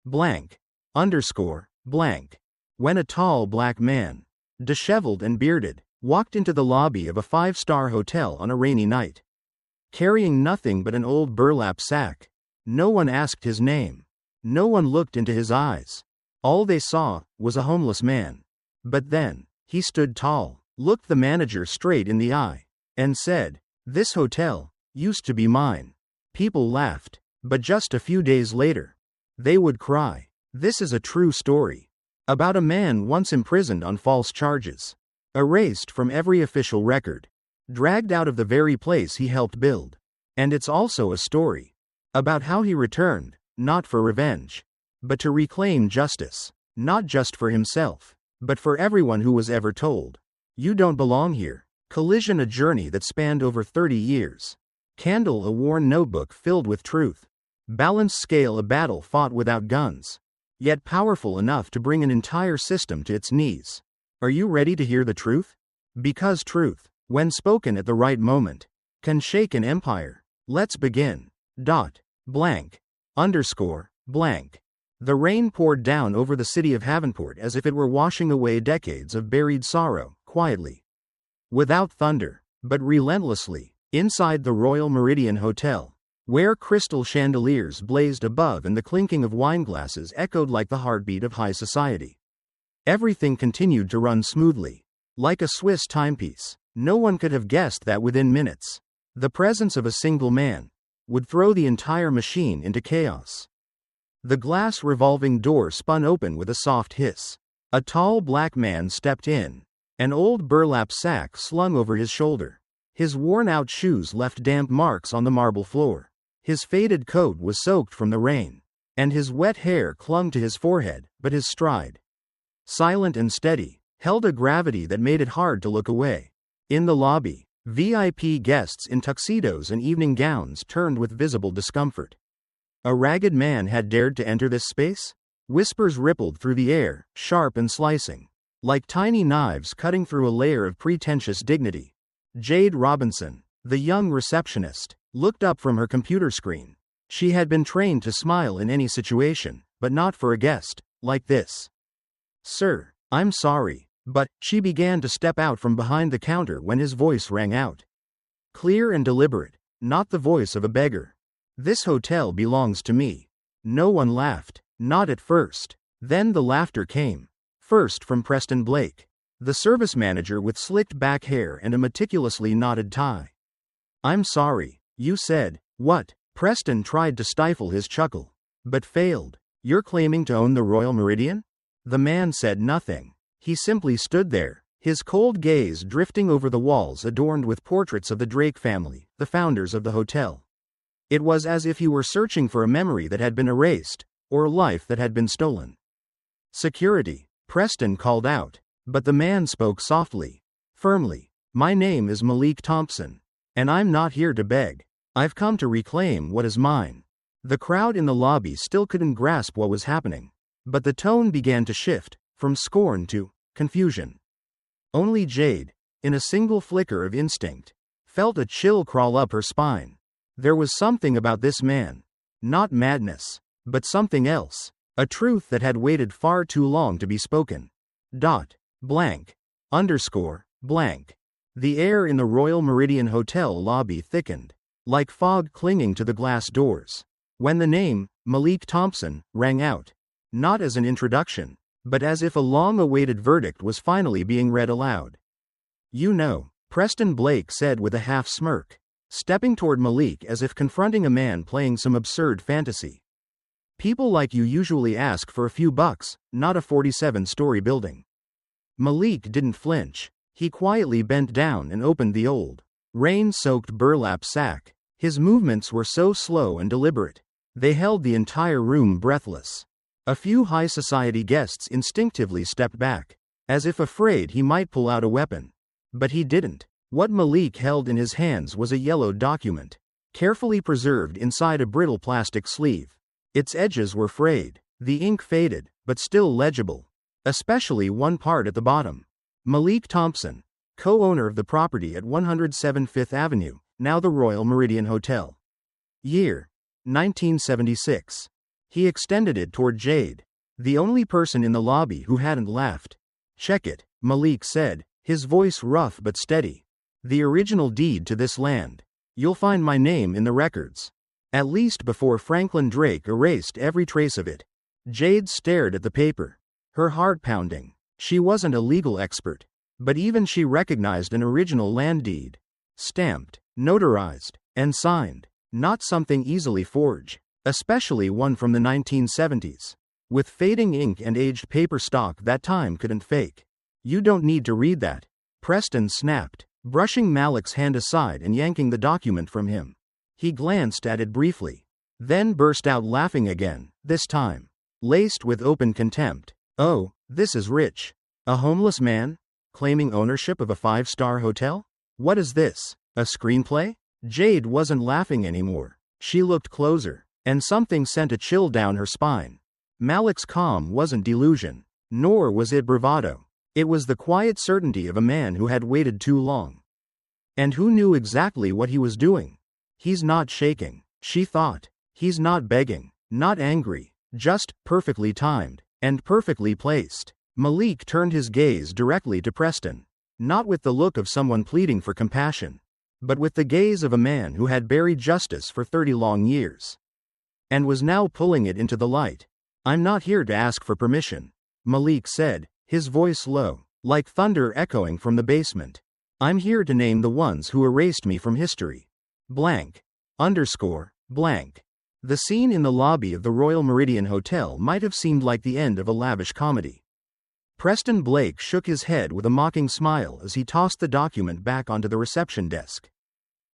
blank, underscore, blank. When a tall black man, disheveled and bearded, walked into the lobby of a 5-star hotel on a rainy night, carrying nothing but an old burlap sack. No one asked his name. No one looked into his eyes. All they saw was a homeless man. But then, he stood tall, looked the manager straight in the eye, and said, "This hotel used to be mine." People laughed, but just a few days later, they would cry. This is a true story about a man once imprisoned on false charges, erased from every official record, dragged out of the very place he helped build. And it's also a story about how he returned, not for revenge, but to reclaim justice, not just for himself, but for everyone who was ever told, "You don't belong here." Collision, a journey that spanned over 30 years. Candle, a worn notebook filled with truth. Balance scale, a battle fought without guns, yet powerful enough to bring an entire system to its knees. Are you ready to hear the truth? Because truth, when spoken at the right moment, can shake an empire. Let's begin. Blank, underscore, blank. The rain poured down over the city of Havenport as if it were washing away decades of buried sorrow, quietly. Without thunder, but relentlessly, inside the Royal Meridian Hotel, where crystal chandeliers blazed above and the clinking of wineglasses echoed like the heartbeat of high society, everything continued to run smoothly, like a Swiss timepiece. No one could have guessed that within minutes, the presence of a single man would throw the entire machine into chaos. The glass revolving door spun open with a soft hiss. A tall black man stepped in, an old burlap sack slung over his shoulder. His worn-out shoes left damp marks on the marble floor. His faded coat was soaked from the rain, and his wet hair clung to his forehead, but his stride, silent and steady, held a gravity that made it hard to look away. In the lobby, VIP guests in tuxedos and evening gowns turned with visible discomfort. A ragged man had dared to enter this space? Whispers rippled through the air, sharp and slicing, like tiny knives cutting through a layer of pretentious dignity. Jade Robinson, the young receptionist, looked up from her computer screen. She had been trained to smile in any situation, but not for a guest like this. "Sir, I'm sorry, but," she began to step out from behind the counter when his voice rang out. Clear and deliberate, not the voice of a beggar. "This hotel belongs to me." No one laughed, not at first. Then the laughter came. First from Preston Blake, the service manager with slicked back hair and a meticulously knotted tie. "I'm sorry," you said. "What?" Preston tried to stifle his chuckle, but failed. "You're claiming to own the Royal Meridian?" The man said nothing. He simply stood there, his cold gaze drifting over the walls adorned with portraits of the Drake family, the founders of the hotel. It was as if he were searching for a memory that had been erased, or a life that had been stolen. "Security," Preston called out, but the man spoke softly, firmly. "My name is Malik Thompson, and I'm not here to beg. I've come to reclaim what is mine." The crowd in the lobby still couldn't grasp what was happening, but the tone began to shift, from scorn to confusion. Only Jade, in a single flicker of instinct, felt a chill crawl up her spine. There was something about this man. Not madness, but something else. A truth that had waited far too long to be spoken. Blank, underscore, blank. The air in the Royal Meridian Hotel lobby thickened, like fog clinging to the glass doors, when the name, Malik Thompson, rang out. Not as an introduction, but as if a long-awaited verdict was finally being read aloud. "You know," Preston Blake said with a half-smirk, stepping toward Malik as if confronting a man playing some absurd fantasy. "People like you usually ask for a few bucks, not a 47-story building." Malik didn't flinch. He quietly bent down and opened the old, rain-soaked burlap sack. His movements were so slow and deliberate, they held the entire room breathless. A few high society guests instinctively stepped back, as if afraid he might pull out a weapon. But he didn't. What Malik held in his hands was a yellow document, carefully preserved inside a brittle plastic sleeve. Its edges were frayed, the ink faded, but still legible, especially one part at the bottom. Malik Thompson, co-owner of the property at 107 Fifth Avenue, now the Royal Meridian Hotel. Year: 1976. He extended it toward Jade, the only person in the lobby who hadn't laughed. Check it, Malik said, his voice rough but steady. The original deed to this land. You'll find my name in the records. At least before Franklin Drake erased every trace of it. Jade stared at the paper, her heart pounding. She wasn't a legal expert, but even she recognized an original land deed. Stamped, notarized, and signed. Not something easily forged, especially one from the 1970s. With fading ink and aged paper stock that time couldn't fake. You don't need to read that, Preston snapped, brushing Malik's hand aside and yanking the document from him. He glanced at it briefly, then burst out laughing again, this time laced with open contempt. Oh, this is rich. A homeless man? Claiming ownership of a 5-star hotel? What is this? A screenplay? Jade wasn't laughing anymore. She looked closer, and something sent a chill down her spine. Malik's calm wasn't delusion, nor was it bravado. It was the quiet certainty of a man who had waited too long. And who knew exactly what he was doing. He's not shaking, she thought. He's not begging, not angry, just perfectly timed, and perfectly placed. Malik turned his gaze directly to Preston, not with the look of someone pleading for compassion, but with the gaze of a man who had buried justice for 30 long years, and was now pulling it into the light. I'm not here to ask for permission, Malik said, his voice low, like thunder echoing from the basement. I'm here to name the ones who erased me from history. Blank. Blank. The scene in the lobby of the Royal Meridian Hotel might have seemed like the end of a lavish comedy. Preston Blake shook his head with a mocking smile as he tossed the document back onto the reception desk.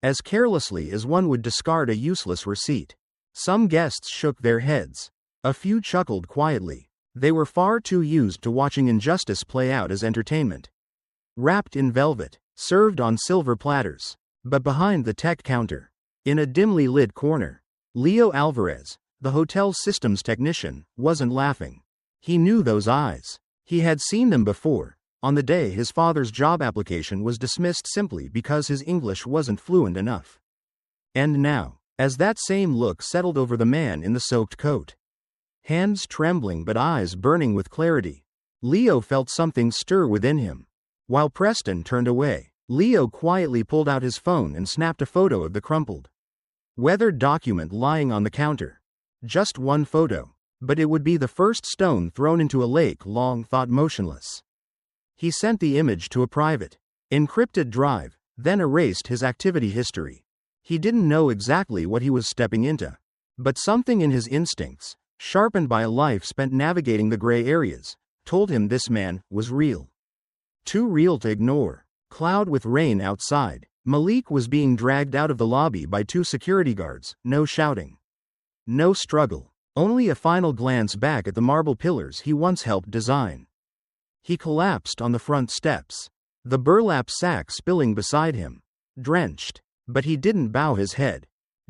As carelessly as one would discard a useless receipt. Some guests shook their heads. A few chuckled quietly. They were far too used to watching injustice play out as entertainment. Wrapped in velvet, served on silver platters. But behind the tech counter, in a dimly lit corner, Leo Alvarez, the hotel's systems technician, wasn't laughing. He knew those eyes. He had seen them before, on the day his father's job application was dismissed simply because his English wasn't fluent enough. And now, as that same look settled over the man in the soaked coat, hands trembling but eyes burning with clarity, Leo felt something stir within him. While Preston turned away, Leo quietly pulled out his phone and snapped a photo of the crumpled, weathered document lying on the counter. Just one photo, but it would be the first stone thrown into a lake long thought motionless. He sent the image to a private, encrypted drive, then erased his activity history. He didn't know exactly what he was stepping into, but something in his instincts, sharpened by a life spent navigating the gray areas, told him this man was real. Too real to ignore. Cloud with rain outside, Malik was being dragged out of the lobby by 2 security guards, no shouting. No struggle, only a final glance back at the marble pillars he once helped design. He collapsed on the front steps, the burlap sack spilling beside him, drenched, but he didn't bow his head,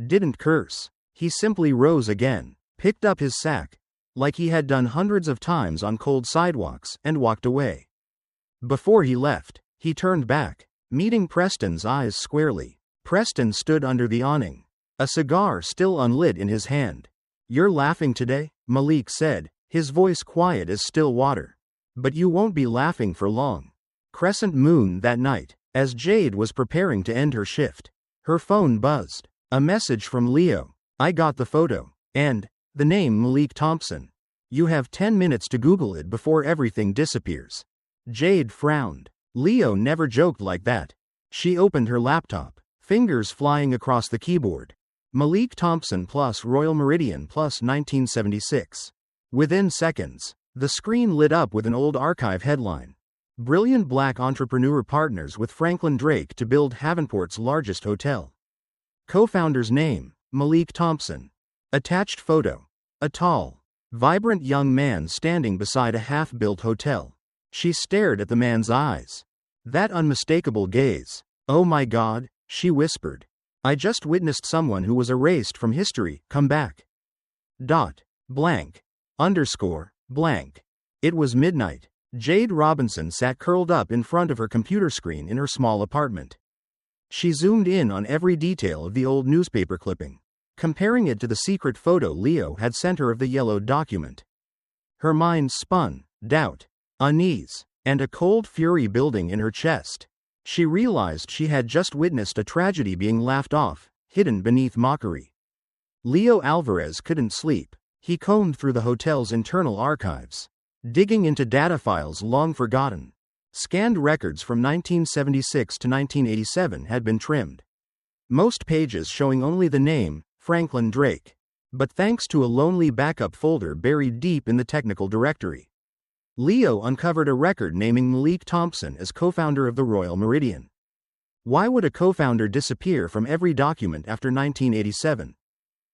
didn't curse. He simply rose again, picked up his sack, like he had done hundreds of times on cold sidewalks, and walked away. Before he left, he turned back, meeting Preston's eyes squarely. Preston stood under the awning, a cigar still unlit in his hand. You're laughing today, Malik said, his voice quiet as still water. But you won't be laughing for long. Crescent moon that night, as Jade was preparing to end her shift. Her phone buzzed. A message from Leo. I got the photo. And the name Malik Thompson. You have 10 minutes to Google it before everything disappears. Jade frowned. Leo never joked like that. She opened her laptop, fingers flying across the keyboard. Malik Thompson plus Royal Meridian plus 1976. Within seconds, the screen lit up with an old archive headline. Brilliant black entrepreneur partners with Franklin Drake to build Havenport's largest hotel. Co-founder's name, Malik Thompson. Attached photo. A tall, vibrant young man standing beside a half-built hotel. She stared at the man's eyes. That unmistakable gaze. Oh my God, she whispered. I just witnessed someone who was erased from history come back. Blank. Blank. It was midnight. Jade Robinson sat curled up in front of her computer screen in her small apartment. She zoomed in on every detail of the old newspaper clipping. comparing it to the secret photo Leo had sent her of the yellowed document. Her mind spun, doubt, unease, and a cold fury building in her chest. She realized she had just witnessed a tragedy being laughed off, hidden beneath mockery. Leo Alvarez couldn't sleep. He combed through the hotel's internal archives, digging into data files long forgotten. Scanned records from 1976 to 1987 had been trimmed. Most pages showing only the name, Franklin Drake. But thanks to a lonely backup folder buried deep in the technical directory, Leo uncovered a record naming Malik Thompson as co-founder of the Royal Meridian. Why would a co-founder disappear from every document after 1987?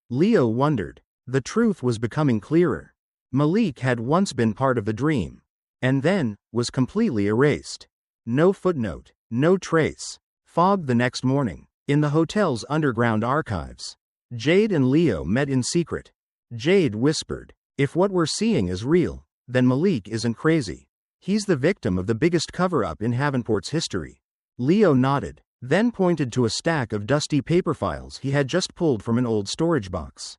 Leo wondered. The truth was becoming clearer. Malik had once been part of the dream, and then was completely erased. No footnote, no trace. Fog the next morning. In the hotel's underground archives, Jade and Leo met in secret. Jade whispered, "If what we're seeing is real, then Malik isn't crazy. He's the victim of the biggest cover-up in Havenport's history." Leo nodded, then pointed to a stack of dusty paper files he had just pulled from an old storage box.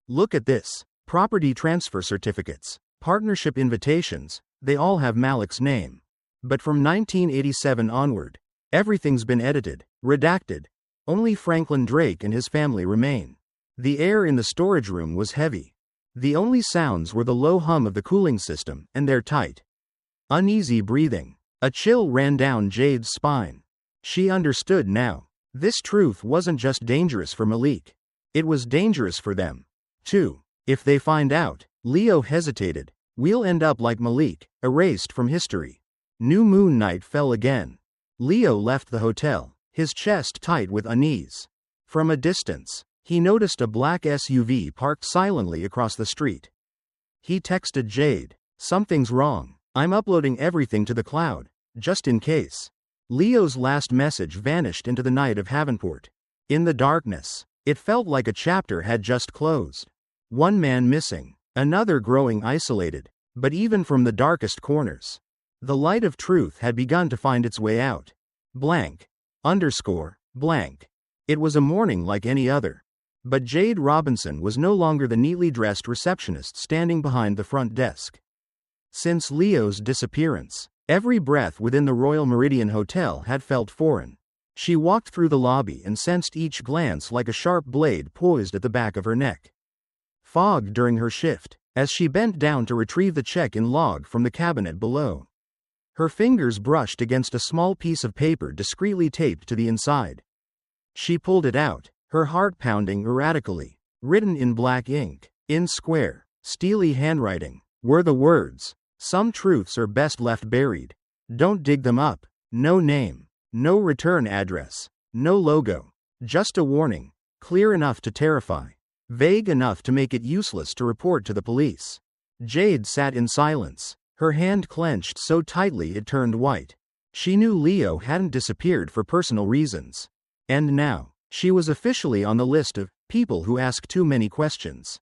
"Look at this. Property transfer certificates, partnership invitations, they all have Malik's name. But from 1987 onward, everything's been edited, redacted. Only Franklin Drake and his family remain." The air in the storage room was heavy. The only sounds were the low hum of the cooling system and their tight, uneasy breathing. A chill ran down Jade's spine. She understood now. This truth wasn't just dangerous for Malik. It was dangerous for them, too. If they find out, Leo hesitated, we'll end up like Malik, erased from history. New moon night fell again. Leo left the hotel, his chest tight with unease. From a distance, he noticed a black SUV parked silently across the street. He texted Jade, "Something's wrong. I'm uploading everything to the cloud, just in case." Leo's last message vanished into the night of Havenport. In the darkness, it felt like a chapter had just closed. One man missing, another growing isolated, but even from the darkest corners, the light of truth had begun to find its way out. Blank. Blank. It was a morning like any other. But Jade Robinson was no longer the neatly dressed receptionist standing behind the front desk. Since Leo's disappearance, every breath within the Royal Meridian Hotel had felt foreign. She walked through the lobby and sensed each glance like a sharp blade poised at the back of her neck. Fogged during her shift, as she bent down to retrieve the check-in log from the cabinet below. Her fingers brushed against a small piece of paper discreetly taped to the inside. She pulled it out, her heart pounding erratically. Written in black ink, in square, steely handwriting, were the words, "Some truths are best left buried. Don't dig them up." No name, no return address, no logo. Just a warning, clear enough to terrify, vague enough to make it useless to report to the police. Jade sat in silence, her hand clenched so tightly it turned white. She knew Leo hadn't disappeared for personal reasons. And now, she was officially on the list of people who ask too many questions.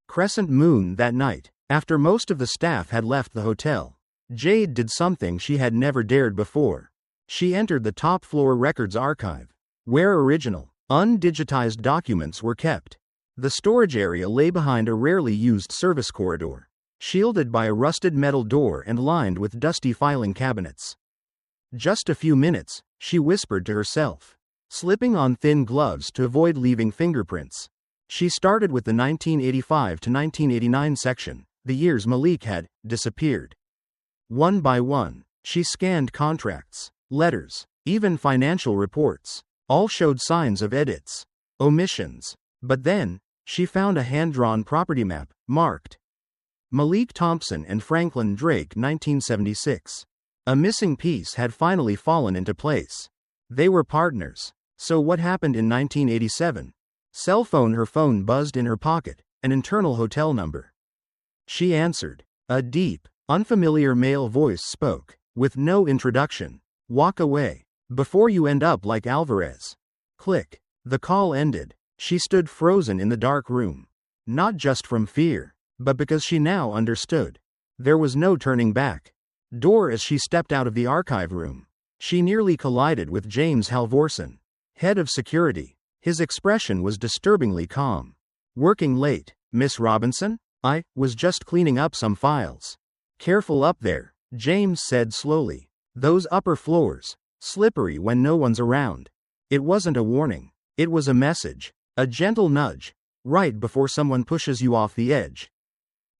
Crescent moon that night, after most of the staff had left the hotel, Jade did something she had never dared before. She entered the top-floor records archive, where original, undigitized documents were kept. The storage area lay behind a rarely used service corridor, shielded by a rusted metal door and lined with dusty filing cabinets. "Just a few minutes," she whispered to herself, slipping on thin gloves to avoid leaving fingerprints. She started with the 1985 to 1989 section, the years Malik had disappeared. One by one, she scanned contracts, letters, even financial reports. All showed signs of edits, omissions. But then, she found a hand-drawn property map, marked Malik Thompson and Franklin Drake 1976. A missing piece had finally fallen into place. They were partners. So what happened in 1987? Her phone buzzed in her pocket, an internal hotel number. She answered. A deep, unfamiliar male voice spoke, with no introduction. "Walk away, before you end up like Alvarez." Click. The call ended. She stood frozen in the dark room. Not just from fear, but because she now understood. There was no turning back. As she stepped out of the archive room, she nearly collided with James Halvorson, head of security. His expression was disturbingly calm. Working late, Miss Robinson? I was just cleaning up some files. Careful up there, James said slowly. Those upper floors, slippery when no one's around. It wasn't a warning. It was a message. A gentle nudge. Right before someone pushes you off the edge.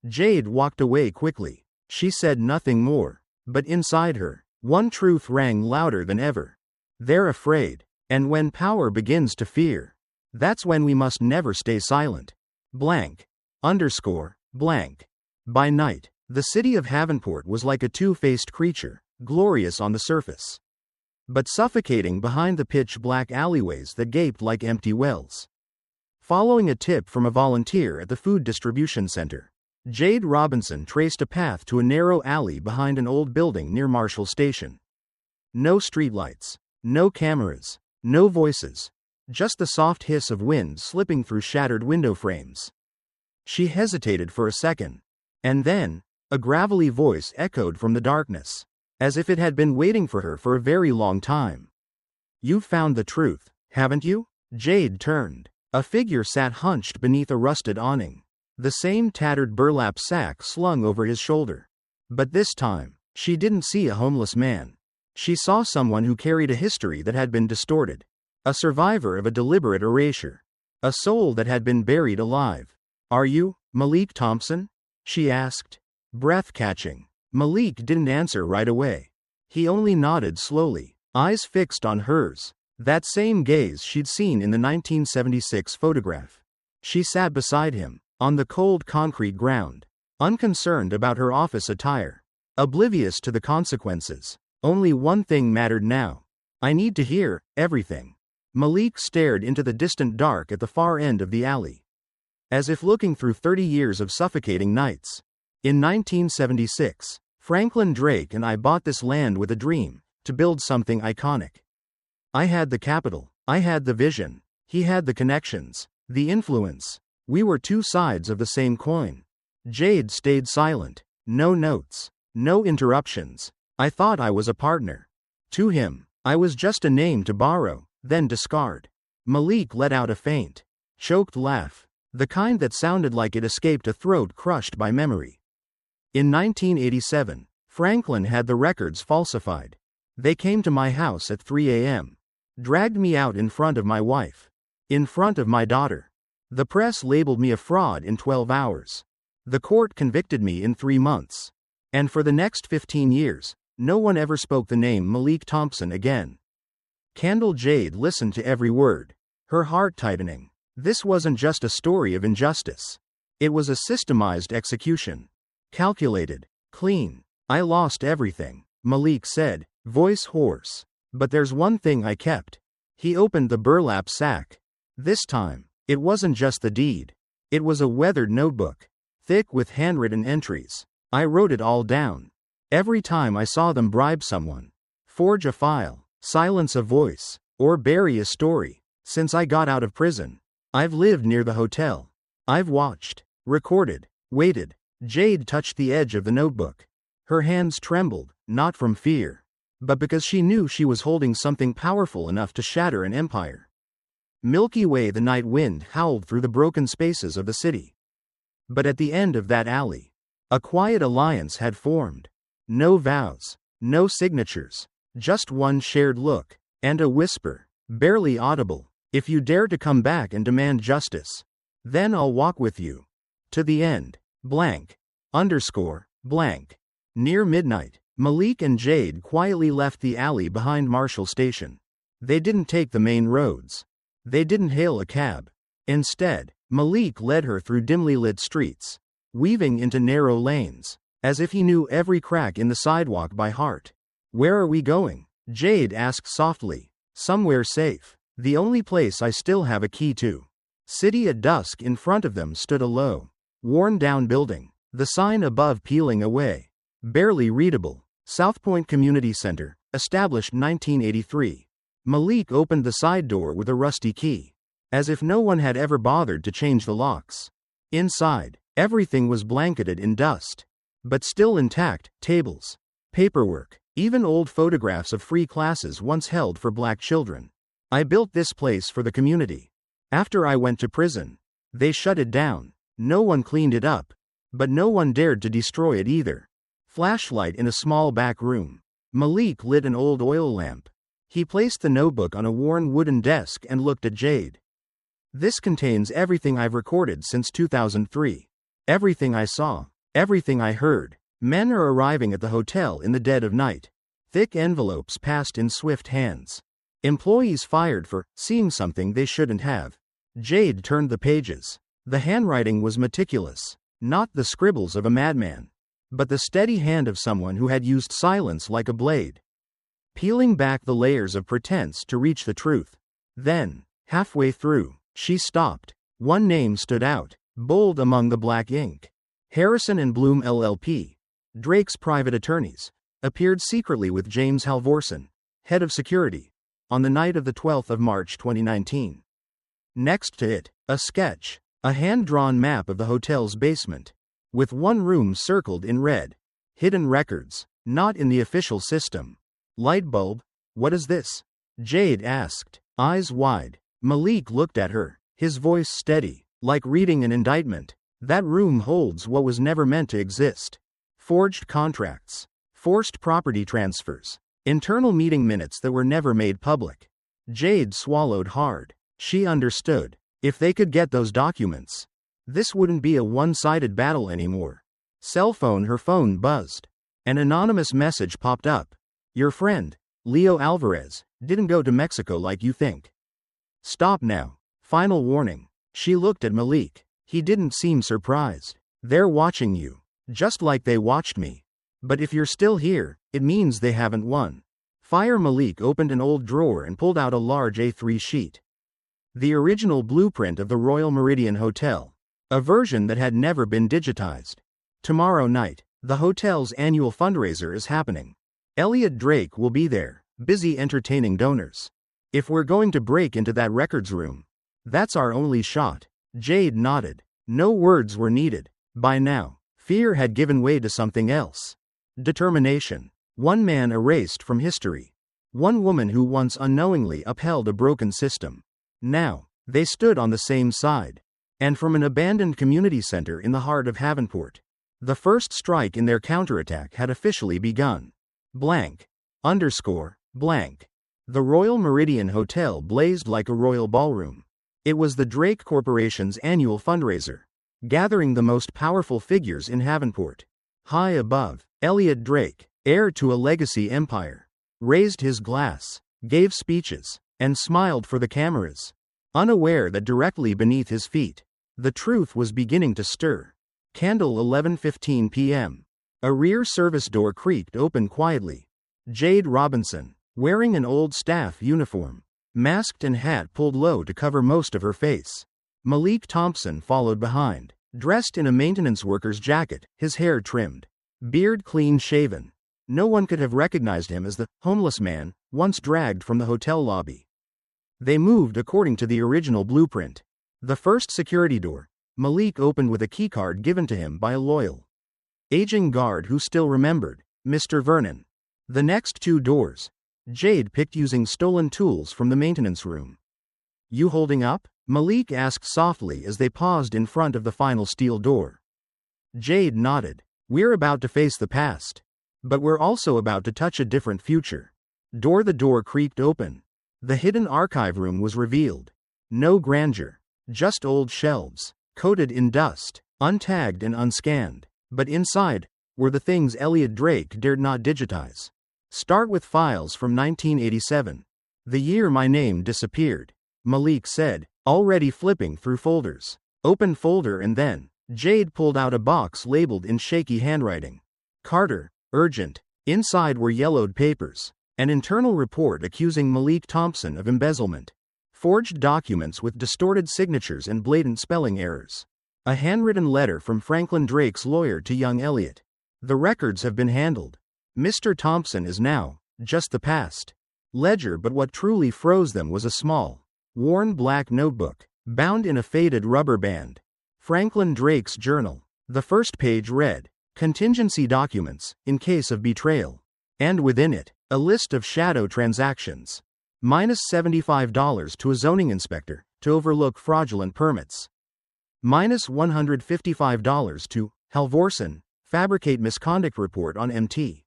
Jade walked away quickly. She said nothing more. But inside her, one truth rang louder than ever. They're afraid. And when power begins to fear, that's when we must never stay silent. Blank. Underscore. Blank. By night, the city of Havenport was like a two-faced creature, glorious on the surface, but suffocating behind the pitch-black alleyways that gaped like empty wells. Following a tip from a volunteer at the food distribution center, Jade Robinson traced a path to a narrow alley behind an old building near Marshall Station. No streetlights, no cameras, no voices, just the soft hiss of wind slipping through shattered window frames. She hesitated for a second, and then, a gravelly voice echoed from the darkness, as if it had been waiting for her for a very long time. You've found the truth, haven't you? Jade turned. A figure sat hunched beneath a rusted awning, the same tattered burlap sack slung over his shoulder. But this time, she didn't see a homeless man. She saw someone who carried a history that had been distorted. A survivor of a deliberate erasure. A soul that had been buried alive. Are you, Malik Thompson? She asked. Breath-catching. Malik didn't answer right away. He only nodded slowly, eyes fixed on hers. That same gaze she'd seen in the 1976 photograph. She sat beside him, on the cold concrete ground, unconcerned about her office attire, oblivious to the consequences. Only one thing mattered now. I need to hear everything. Malik stared into the distant dark at the far end of the alley, as if looking through 30 years of suffocating nights. In 1976, Franklin Drake and I bought this land with a dream, to build something iconic. I had the capital, I had the vision, he had the connections, the influence. We were two sides of the same coin. Jade stayed silent. No notes, no interruptions. I thought I was a partner. To him, I was just a name to borrow, then discard. Malik let out a faint, choked laugh, the kind that sounded like it escaped a throat crushed by memory. In 1987, Franklin had the records falsified. They came to my house at 3 a.m. Dragged me out in front of my wife. In front of my daughter. The press labeled me a fraud in 12 hours. The court convicted me in 3 months. And for the next 15 years, no one ever spoke the name Malik Thompson again. Candle Jade listened to every word, her heart tightening. This wasn't just a story of injustice. It was a systemized execution. Calculated, clean. I lost everything, Malik said, voice hoarse. But there's one thing I kept. He opened the burlap sack. This time, it wasn't just the deed. It was a weathered notebook, thick with handwritten entries. I wrote it all down. Every time I saw them bribe someone, forge a file, silence a voice, or bury a story. Since I got out of prison, I've lived near the hotel. I've watched, recorded, waited. Jade touched the edge of the notebook. Her hands trembled, not from fear, but because she knew she was holding something powerful enough to shatter an empire. Milky Way, the night wind howled through the broken spaces of the city. But at the end of that alley, a quiet alliance had formed. No vows, no signatures, just one shared look, and a whisper, barely audible. If you dare to come back and demand justice, then I'll walk with you. To the end. Blank. Underscore. Blank. Near midnight, Malik and Jade quietly left the alley behind Marshall Station. They didn't take the main roads. They didn't hail a cab. Instead, Malik led her through dimly lit streets, weaving into narrow lanes, as if he knew every crack in the sidewalk by heart. Where are we going? Jade asked softly. Somewhere safe. The only place I still have a key to. City at dusk. In front of them stood a low, worn-down building, the sign above peeling away. Barely readable. South Point Community Center, established 1983. Malik opened the side door with a rusty key, as if no one had ever bothered to change the locks. Inside, everything was blanketed in dust, but still intact. Tables, paperwork, even old photographs of free classes once held for black children. I built this place for the community. After I went to prison, they shut it down. No one cleaned it up. But no one dared to destroy it either. Flashlight in a small back room. Malik lit an old oil lamp. He placed the notebook on a worn wooden desk and looked at Jade. This contains everything I've recorded since 2003. Everything I saw. Everything I heard. Men are arriving at the hotel in the dead of night. Thick envelopes passed in swift hands. Employees fired for seeing something they shouldn't have. Jade turned the pages. The handwriting was meticulous. Not the scribbles of a madman, but the steady hand of someone who had used silence like a blade, peeling back the layers of pretense to reach the truth. Then, halfway through, she stopped. One name stood out, bold among the black ink. Harrison and Bloom LLP, Drake's private attorneys, appeared secretly with James Halvorson, head of security, on the night of the 12th of March 2019. Next to it, a sketch. A hand-drawn map of the hotel's basement, with one room circled in red. Hidden records, not in the official system. Light bulb? What is this? Jade asked, eyes wide. Malik looked at her, his voice steady, like reading an indictment. That room holds what was never meant to exist. Forged contracts, forced property transfers, internal meeting minutes that were never made public. Jade swallowed hard. She understood. If they could get those documents, this wouldn't be a one-sided battle anymore. Her phone buzzed. An anonymous message popped up. Your friend, Leo Alvarez, didn't go to Mexico like you think. Stop now. Final warning. She looked at Malik. He didn't seem surprised. They're watching you, just like they watched me. But if you're still here, it means they haven't won. Malik opened an old drawer and pulled out a large A3 sheet. The original blueprint of the Royal Meridian Hotel. A version that had never been digitized. Tomorrow night, the hotel's annual fundraiser is happening. Elliot Drake will be there, busy entertaining donors. If we're going to break into that records room, that's our only shot. Jade nodded. No words were needed. By now, fear had given way to something else. Determination. One man erased from history. One woman who once unknowingly upheld a broken system. Now, they stood on the same side. And from an abandoned community center in the heart of Havenport, the first strike in their counterattack had officially begun. Blank. Blank. The Royal Meridian Hotel blazed like a royal ballroom. It was the Drake Corporation's annual fundraiser, gathering the most powerful figures in Havenport. High above, Elliot Drake, heir to a legacy empire, raised his glass, gave speeches, and smiled for the cameras, unaware that directly beneath his feet, the truth was beginning to stir. Candle 11:15 p.m. A rear service door creaked open quietly. Jade Robinson, wearing an old staff uniform, masked and hat pulled low to cover most of her face. Malik Thompson followed behind, dressed in a maintenance worker's jacket, his hair trimmed, beard clean shaven. No one could have recognized him as the homeless man once dragged from the hotel lobby. They moved according to the original blueprint. The first security door, Malik opened with a keycard given to him by a loyal, aging guard who still remembered, Mr. Vernon. The next two doors, Jade picked using stolen tools from the maintenance room. You holding up? Malik asked softly as they paused in front of the final steel door. Jade nodded. We're about to face the past. But we're also about to touch a different future. The door creaked open. The hidden archive room was revealed. No grandeur, just old shelves, coated in dust, untagged and unscanned. But inside were the things Elliot Drake dared not digitize. Start with files from 1987. The year my name disappeared, Malik said, already flipping through folders. Open folder and then, Jade pulled out a box labeled in shaky handwriting. Carter, urgent. Inside were yellowed papers. An internal report accusing Malik Thompson of embezzlement. Forged documents with distorted signatures and blatant spelling errors. A handwritten letter from Franklin Drake's lawyer to young Elliot. The records have been handled. Mr. Thompson is now just the past ledger, but what truly froze them was a small, worn black notebook, bound in a faded rubber band. Franklin Drake's journal. The first page read, contingency documents, in case of betrayal. And within it, a list of shadow transactions. -$75 to a zoning inspector, to overlook fraudulent permits. Minus $155 to Halvorsen, fabricate misconduct report on MT.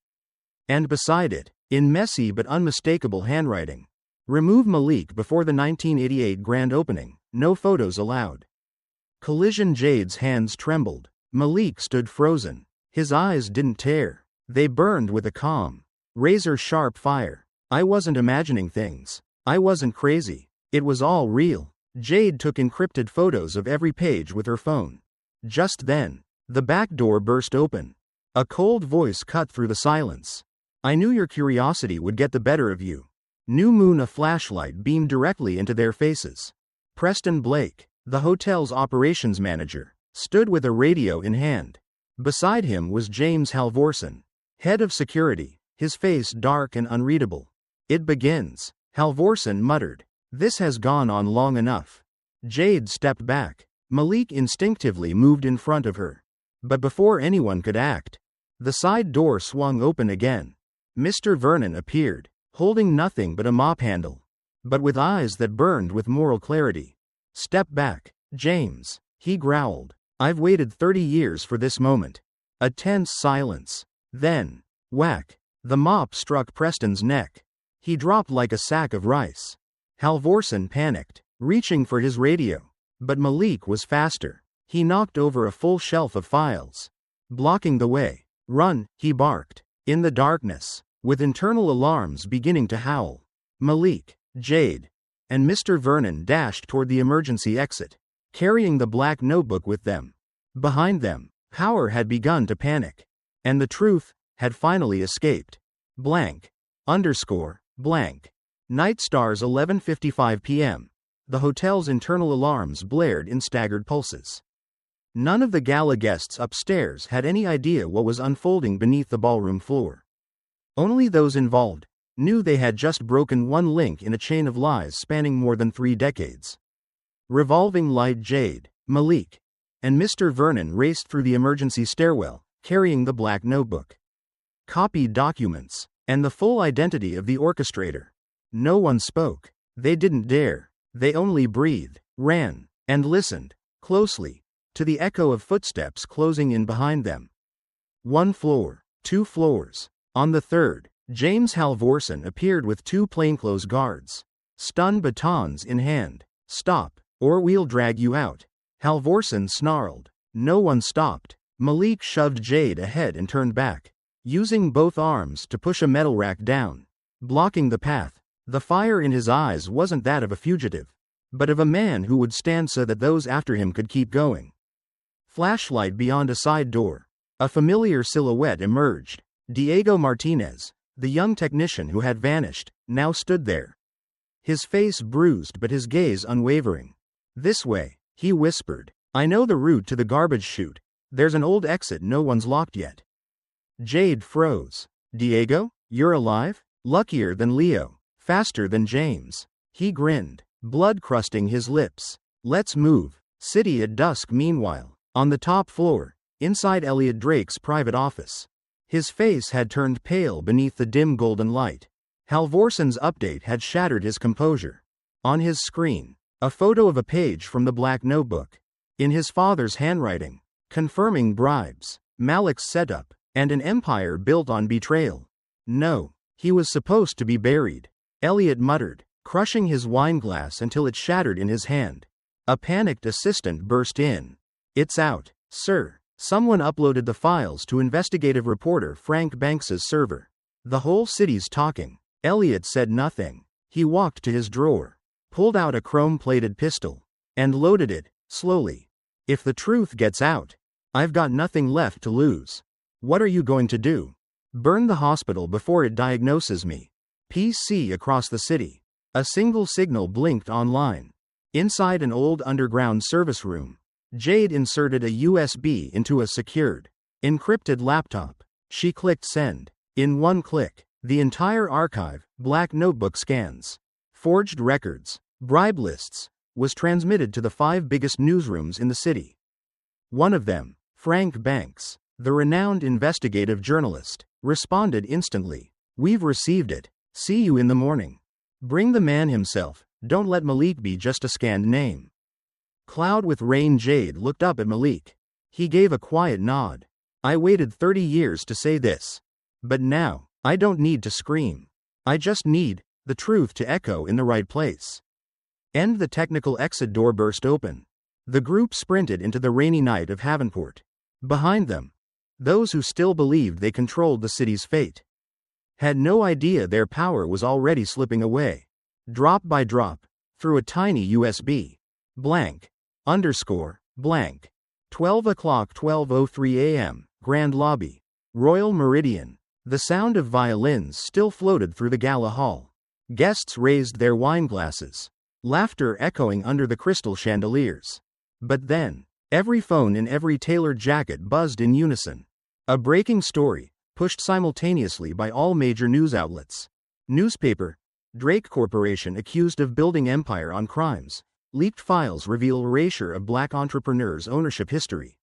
And beside it, in messy but unmistakable handwriting, remove Malik before the 1988 grand opening, no photos allowed. Collision. Jade's hands trembled. Malik stood frozen. His eyes didn't tear. They burned with a calm, razor-sharp fire. I wasn't imagining things. I wasn't crazy. It was all real. Jade took encrypted photos of every page with her phone. Just then, the back door burst open. A cold voice cut through the silence. I knew your curiosity would get the better of you. New Moon. A flashlight beamed directly into their faces. Preston Blake, the hotel's operations manager, stood with a radio in hand. Beside him was James Halvorsen, head of security, his face dark and unreadable. It begins, Halvorsen muttered. This has gone on long enough. Jade stepped back. Malik instinctively moved in front of her. But before anyone could act, the side door swung open again. Mr. Vernon appeared, holding nothing but a mop handle, but with eyes that burned with moral clarity. Step back, James, he growled. I've waited 30 years for this moment. A tense silence. Then, whack, the mop struck Preston's neck. He dropped like a sack of rice. Halvorsen panicked, reaching for his radio. But Malik was faster. He knocked over a full shelf of files, blocking the way. Run, he barked. In the darkness, with internal alarms beginning to howl, Malik, Jade, and Mr. Vernon dashed toward the emergency exit, carrying the black notebook with them. Behind them, power had begun to panic, and the truth had finally escaped. Blank. Blank. Night stars. 11:55 p.m. The hotel's internal alarms blared in staggered pulses. None of the gala guests upstairs had any idea what was unfolding beneath the ballroom floor. Only those involved knew they had just broken one link in a chain of lies spanning more than 3 decades. Revolving light. Jade, Malik, and Mr. Vernon raced through the emergency stairwell, carrying the black notebook, copied documents, and the full identity of the orchestrator. No one spoke. They didn't dare. They only breathed, ran, and listened, closely, to the echo of footsteps closing in behind them. 1 floor, 2 floors. On the third, James Halvorsen appeared with 2 plainclothes guards, stun batons in hand. Stop, or we'll drag you out, Halvorsen snarled. No one stopped. Malik shoved Jade ahead and turned back, using both arms to push a metal rack down, blocking the path. The fire in his eyes wasn't that of a fugitive, but of a man who would stand so that those after him could keep going. Flashlight. Beyond a side door, a familiar silhouette emerged. Diego Martinez, the young technician who had vanished, now stood there. His face bruised but his gaze unwavering. This way, he whispered. I know the route to the garbage chute. There's an old exit no one's locked yet. Jade froze. Diego, you're alive? Luckier than Leo. Faster than James. He grinned, blood crusting his lips. Let's move. City at dusk. Meanwhile, on the top floor, inside Elliot Drake's private office. His face had turned pale beneath the dim golden light. Halvorsen's update had shattered his composure. On his screen, a photo of a page from the black notebook, in his father's handwriting, confirming bribes, Malik's setup, and an empire built on betrayal. No, he was supposed to be buried. Elliot muttered, crushing his wineglass until it shattered in his hand. A panicked assistant burst in. It's out, sir. Someone uploaded the files to investigative reporter Frank Banks's server. The whole city's talking. Elliot said nothing. He walked to his drawer, pulled out a chrome-plated pistol, and loaded it, slowly. If the truth gets out, I've got nothing left to lose. What are you going to do? Burn the hospital before it diagnoses me. PC. Across the city, a single signal blinked online. Inside an old underground service room, Jade inserted a USB into a secured, encrypted laptop. She clicked send. In one click, the entire archive, black notebook scans, forged records, bribe lists, was transmitted to the 5 biggest newsrooms in the city. One of them, Frank Banks, the renowned investigative journalist, responded instantly. We've received it. See you in the morning. Bring the man himself, Don't let Malik be just a scanned name. Cloud with Rain Jade looked up at Malik. He gave a quiet nod. I waited 30 years to say this. But now, I don't need to scream. I just need the truth to echo in the right place. And the technical exit door burst open. The group sprinted into the rainy night of Havenport. Behind them, those who still believed they controlled the city's fate had no idea their power was already slipping away, drop by drop, through a tiny USB. Blank. Underscore. Blank. 12 o'clock 12:03 a.m. Grand Lobby. Royal Meridian. The sound of violins still floated through the gala hall. Guests raised their wine glasses, laughter echoing under the crystal chandeliers. But then, every phone in every tailored jacket buzzed in unison. A breaking story, pushed simultaneously by all major news outlets. Newspaper. Drake Corporation accused of building empire on crimes. Leaked files reveal erasure of black entrepreneurs' ownership history.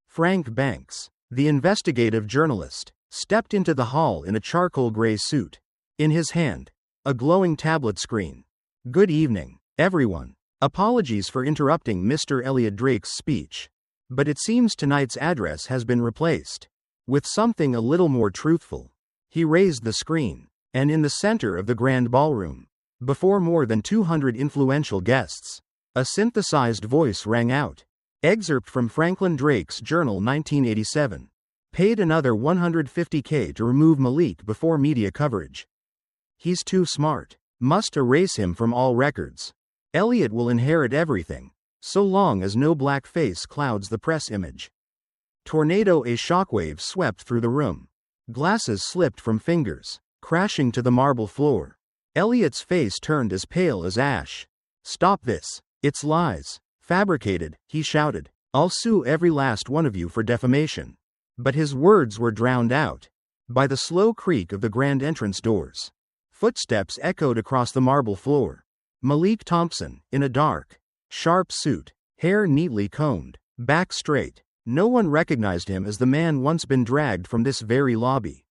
Frank Banks, the investigative journalist, stepped into the hall in a charcoal gray suit. In his hand, a glowing tablet screen. Good evening, everyone. Apologies for interrupting Mr. Elliot Drake's speech. But it seems tonight's address has been replaced with something a little more truthful. He raised the screen, and in the center of the grand ballroom, before more than 200 influential guests, a synthesized voice rang out. Excerpt from Franklin Drake's Journal 1987. Paid another $150K to remove Malik before media coverage. He's too smart. Must erase him from all records. Elliot will inherit everything, so long as no black face clouds the press image. Tornado. A shockwave swept through the room. Glasses slipped from fingers, crashing to the marble floor. Elliot's face turned as pale as ash. Stop this. It's lies. Fabricated, he shouted. I'll sue every last one of you for defamation. But his words were drowned out by the slow creak of the grand entrance doors. Footsteps echoed across the marble floor. Malik Thompson, in a dark, sharp suit, hair neatly combed, back straight. No one recognized him as the man once been dragged from this very lobby.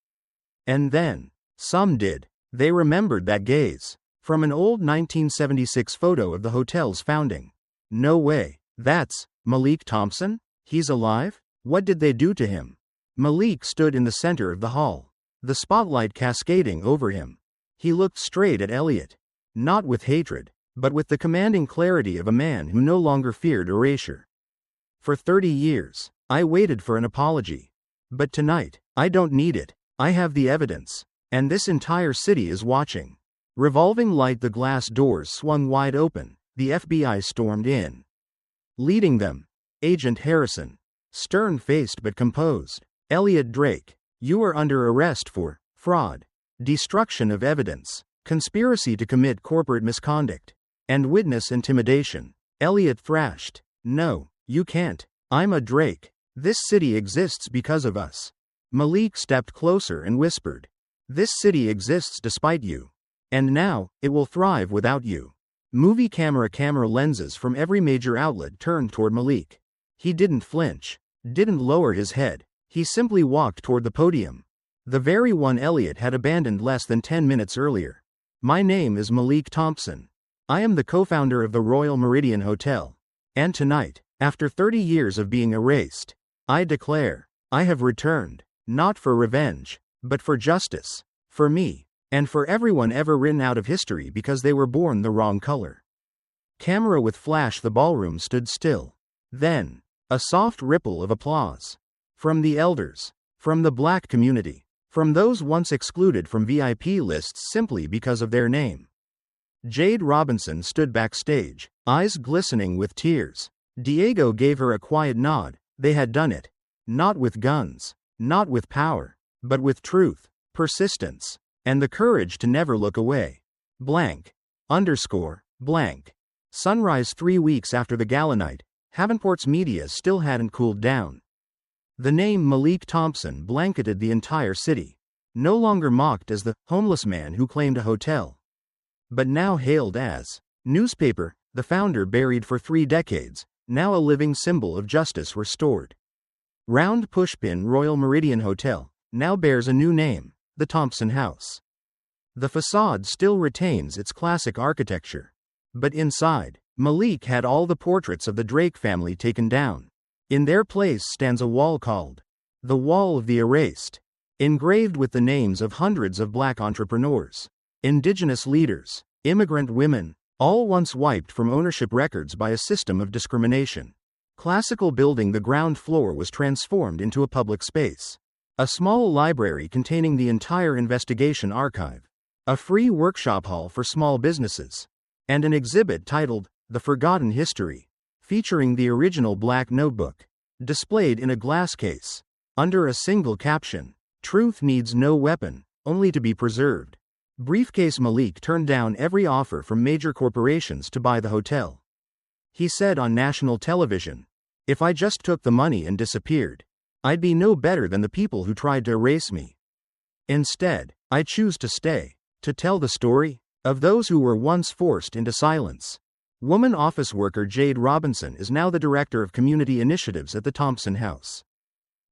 And then, some did. They remembered that gaze, from an old 1976 photo of the hotel's founding. No way. That's Malik Thompson? He's alive? What did they do to him? Malik stood in the center of the hall, the spotlight cascading over him. He looked straight at Elliot, not with hatred, but with the commanding clarity of a man who no longer feared erasure. For 30 years, I waited for an apology. But tonight, I don't need it. I have the evidence. And this entire city is watching. Revolving light. The glass doors swung wide open. The FBI stormed in. Leading them, Agent Harrison, stern-faced but composed. Elliot Drake, you are under arrest for fraud, destruction of evidence, conspiracy to commit corporate misconduct, and witness intimidation. Elliot thrashed. No, you can't. I'm a Drake. This city exists because of us. Malik stepped closer and whispered. This city exists despite you. And now, it will thrive without you. Movie camera lenses from every major outlet turned toward Malik. He didn't flinch, didn't lower his head. He simply walked toward the podium. The very one Elliot had abandoned less than 10 minutes earlier. My name is Malik Thompson. I am the co-founder of the Royal Meridian Hotel. And tonight, after 30 years of being erased, I declare, I have returned, not for revenge, but for justice, for me, and for everyone ever written out of history because they were born the wrong color. Camera with flash. The ballroom stood still. Then, a soft ripple of applause. From the elders, from the black community, from those once excluded from VIP lists simply because of their name. Jade Robinson stood backstage, eyes glistening with tears. Diego gave her a quiet nod. They had done it. Not with guns, not with power, but with truth, persistence, and the courage to never look away. Blank. Underscore. Blank. Sunrise. 3 weeks after the gala night, Havenport's media still hadn't cooled down. The name Malik Thompson blanketed the entire city, no longer mocked as the homeless man who claimed a hotel, but now hailed as newspaper, the founder buried for 3 decades, now a living symbol of justice restored. Round pushpin. Royal Meridian Hotel now bears a new name, the Thompson House. The facade still retains its classic architecture, But inside, Malik had all the portraits of the Drake family taken down. In their place stands a wall called the Wall of the Erased, engraved with the names of hundreds of black entrepreneurs, indigenous leaders, immigrant women, all once wiped from ownership records by a system of discrimination. Classical building, the ground floor was transformed into a public space. A small library containing the entire investigation archive, a free workshop hall for small businesses, and an exhibit titled The Forgotten History, featuring the original black notebook, displayed in a glass case, under a single caption, "Truth needs no weapon, only to be preserved." Briefcase Malik turned down every offer from major corporations to buy the hotel. He said on national television, "If I just took the money and disappeared, I'd be no better than the people who tried to erase me. Instead, I choose to stay, to tell the story of those who were once forced into silence." Woman office worker Jade Robinson is now the director of community initiatives at the Thompson House.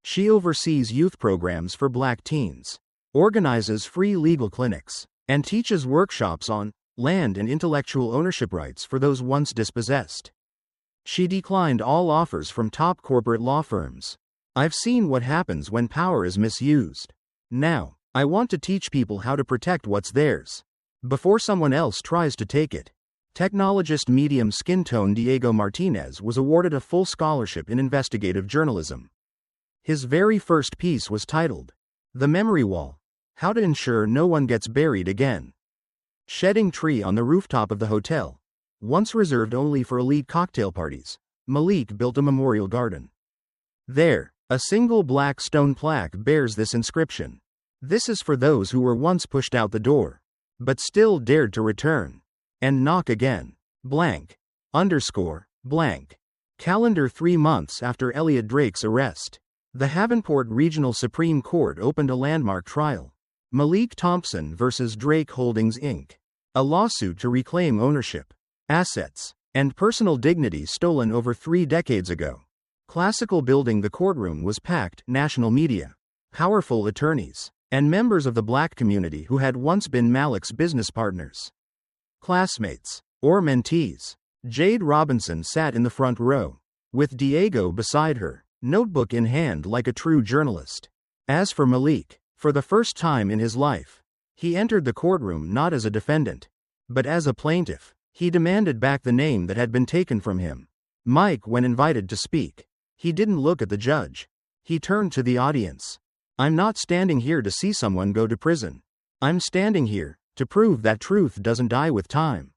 She oversees youth programs for black teens, organizes free legal clinics, and teaches workshops on land and intellectual ownership rights for those once dispossessed. She declined all offers from top corporate law firms. "I've seen what happens when power is misused. Now, I want to teach people how to protect what's theirs before someone else tries to take it." Technologist medium skin tone Diego Martinez was awarded a full scholarship in investigative journalism. His very first piece was titled, "The Memory Wall: How to Ensure No One Gets Buried Again." Shedding tree on the rooftop of the hotel, once reserved only for elite cocktail parties, Malik built a memorial garden. There, a single black stone plaque bears this inscription: "This is for those who were once pushed out the door, but still dared to return and knock again. Blank. Underscore. Blank." Calendar 3 months after Elliot Drake's arrest, the Havenport Regional Supreme Court opened a landmark trial. Malik Thompson versus Drake Holdings Inc., a lawsuit to reclaim ownership, assets, and personal dignity stolen over 3 decades ago. Classical building, the courtroom was packed, national media, powerful attorneys, and members of the black community who had once been Malik's business partners, classmates, or mentees. Jade Robinson sat in the front row, with Diego beside her, notebook in hand like a true journalist. As for Malik, for the first time in his life, he entered the courtroom not as a defendant, but as a plaintiff. He demanded back the name that had been taken from him. Mike, when invited to speak, he didn't look at the judge. He turned to the audience. "I'm not standing here to see someone go to prison. I'm standing here to prove that truth doesn't die with time,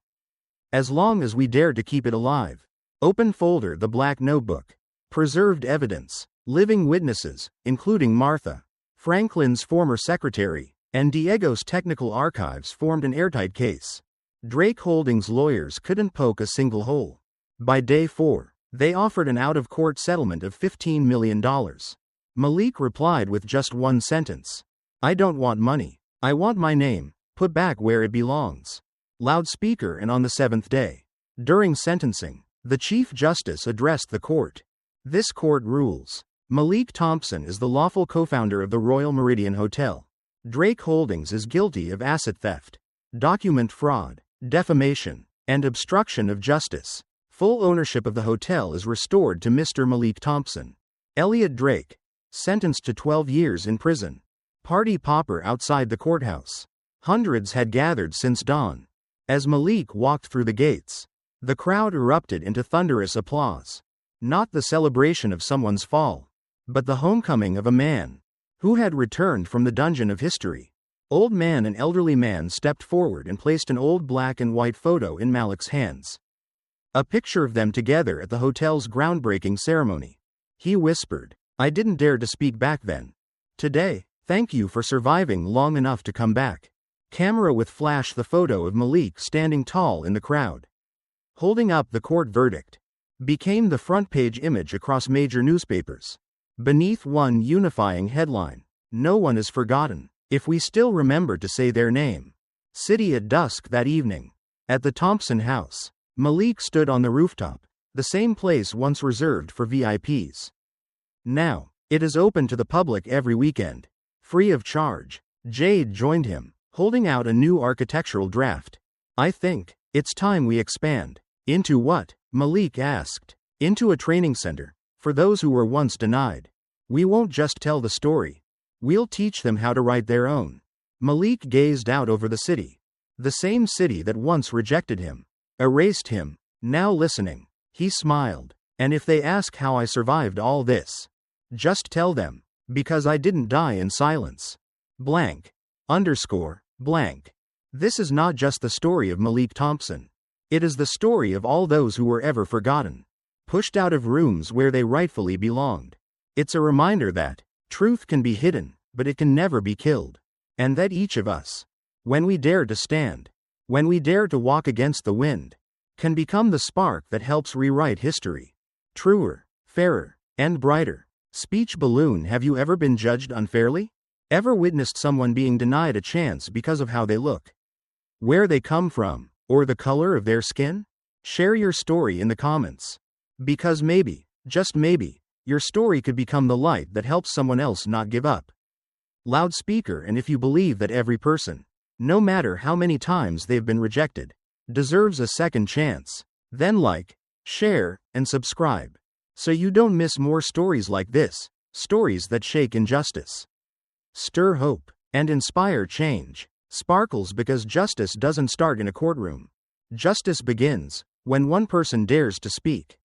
as long as we dare to keep it alive." Open folder, the black notebook. Preserved evidence, living witnesses, including Martha, Franklin's former secretary, and Diego's technical archives formed an airtight case. Drake Holdings lawyers couldn't poke a single hole. By day 4, they offered an out-of-court settlement of $15 million. Malik replied with just one sentence: "I don't want money. I want my name put back where it belongs." Loudspeaker. And on the 7th day, during sentencing, the Chief Justice addressed the court. "This court rules. Malik Thompson is the lawful co-founder of the Royal Meridian Hotel. Drake Holdings is guilty of asset theft, document fraud, defamation, and obstruction of justice. Full ownership of the hotel is restored to Mr. Malik Thompson. Elliot Drake, sentenced to 12 years in prison." Party popper outside the courthouse. Hundreds had gathered since dawn. As Malik walked through the gates, the crowd erupted into thunderous applause. Not the celebration of someone's fall, but the homecoming of a man who had returned from the dungeon of history. Old man and elderly man stepped forward and placed an old black and white photo in Malik's hands. A picture of them together at the hotel's groundbreaking ceremony. He whispered, "I didn't dare to speak back then. Today, thank you for surviving long enough to come back." Camera with flash, the photo of Malik standing tall in the crowd, holding up the court verdict, became the front page image across major newspapers. Beneath one unifying headline: "No one is forgotten, if we still remember to say their name." City at dusk that evening. At the Thompson House, Malik stood on the rooftop, the same place once reserved for VIPs. Now, it is open to the public every weekend, free of charge. Jade joined him, holding out a new architectural draft. "I think It's time we expand. Into what? Malik asked. Into a training center, for those who were once denied. We won't just tell the story. We'll teach them how to write their own. Malik gazed out over the city. The same city that once rejected him, erased him, now listening. He smiled. And if they ask how I survived all this, just tell them, because I didn't die in silence. Blank. Underscore. Blank. This is not just the story of Malik Thompson. It is the story of all those who were ever forgotten, pushed out of rooms where they rightfully belonged. It's a reminder that truth can be hidden, but it can never be killed. And that each of us, when we dare to stand, when we dare to walk against the wind, can become the spark that helps rewrite history. Truer, fairer, and brighter. Speech balloon. Have you ever been judged unfairly? Ever witnessed someone being denied a chance because of how they look, where they come from, or the color of their skin? Share your story in the comments. Because maybe, just maybe, your story could become the light that helps someone else not give up. Loudspeaker. And if you believe that every person, no matter how many times they've been rejected, deserves a second chance, then like, share, and subscribe, so you don't miss more stories like this, stories that shake injustice, stir hope, and inspire change. Sparkles. Because justice doesn't start in a courtroom. Justice begins when one person dares to speak.